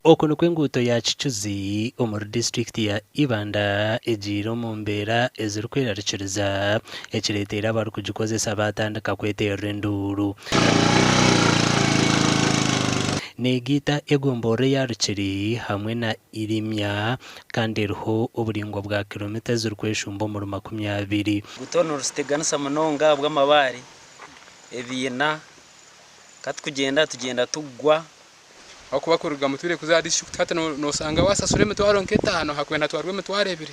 Okuno kw'enguuto ya Kicuzi omuri district ya Ibanda egiire omu mbeera ezirikwerariikiriza ekireeteire abarikugikozesa batandika kweterera enduuru. Neegiita egomborre ya Rukiri hamwe na Irimya kandi eriho oburingwa bwa kilomita zirikweshumba omuri 20. Gutono rusiteganisa munonga bw'amabaare ebiina katukugenda tugenda tugwa akuba kuruga muture kuza district hata no sanga wasasure emitwaro nk'etaano hakwenda twarwe emitwaro 2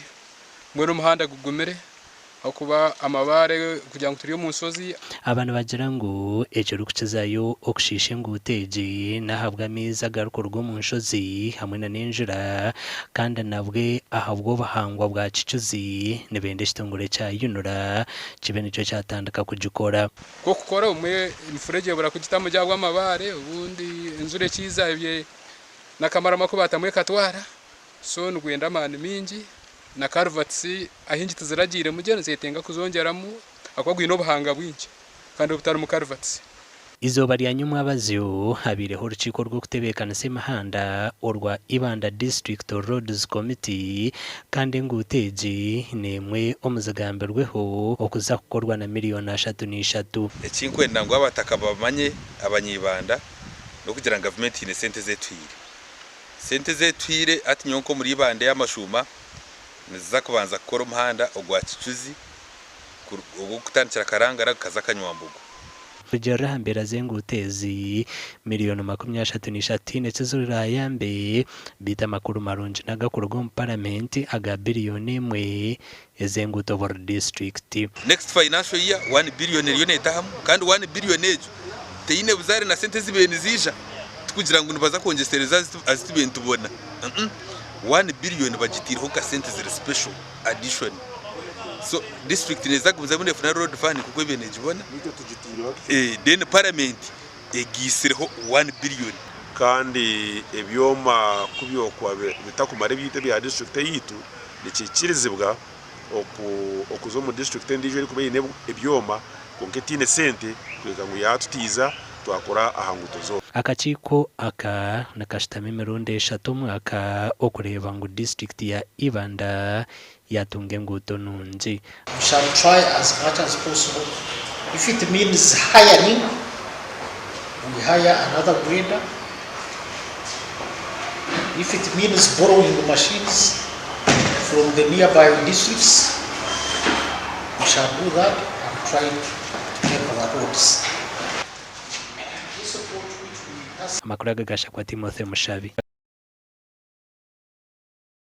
mbwenu umuhanda gugumire akuba amabaare kugira ngo turiyo mu nsozi. Abantu bagira ngu ekirikukizayo okushiisha enguuto egi nahabwa amaizi agarikuruga omu nshozi hamwe na n'enjura kandi nabwe ahabwa obuhangwa bwa Kicuzi nibenda ekitongole kya Yunura kibe nikyo kyatandika kugikora. Ko kukora umwe imfurege bura kugitamu gyagwa amabaare ubundi enjura ekiza ebye nakamara makuba atamwe katwara so nugwenda amani mingi na karvatsi ahingiti ziragire mugene zetenga kuzongeramu akwagwino obuhanga bwingi kandi butari mu karvatsi. Izoba lya nyuma abazyo habireho orukiiko rw'okutebeekanisa emihanda orwa Ibanda District Roads Committee kandi enguuto egi n'emwe omuzigambirweho okuza kukorwa na miliyoni 33. Ekinkwenda ngu abataka bamanye abanyibanda n'okugira ngo gavumenti ine sente zetwire ati nyonko muri Ibanda y'amashuma niza kubanza gukora umuhanda ogwa Kicuzi ogukutandikira Karangara kaza Kanywambugu kugera hambere z'enguuto ezi miliyoni 33 nekizirayambe bita makuru marungi nagakuruga omu parliament aga biliyoni 1 ez'enguuto buri district. Next financial year 1 billion eriyo etahamu kandi 1 billion ejo teine buzare na sente zibeni zija tukugira ngo nibaza kongesereza azitibeni tubona 1 billion bagitiriho ka sente ziri special addition. So district neza kumuzabune funa road fund kuko ibene jibona nito tugitiriho then parliament egisireho 1 billion kandi ebyoma kubyokwa bitakumare byite bya district yitu nikikirizibwa okuzo mu district ndijo iri kubeyine ebyoma konketine sente kwega ngo yatutiza twakora ahanguto zo. Akakiiko aka nakashitama emirundi 3 mwaka okureba ngu district ya Ibanda yatunga enguuto nungi. We shall try as much as possible. If it means hiring, we hire another grader. If it means borrowing machines from the nearby districts, we shall do that and try to make our roads. Amakuru agagasha kwa Timothy Mushabi.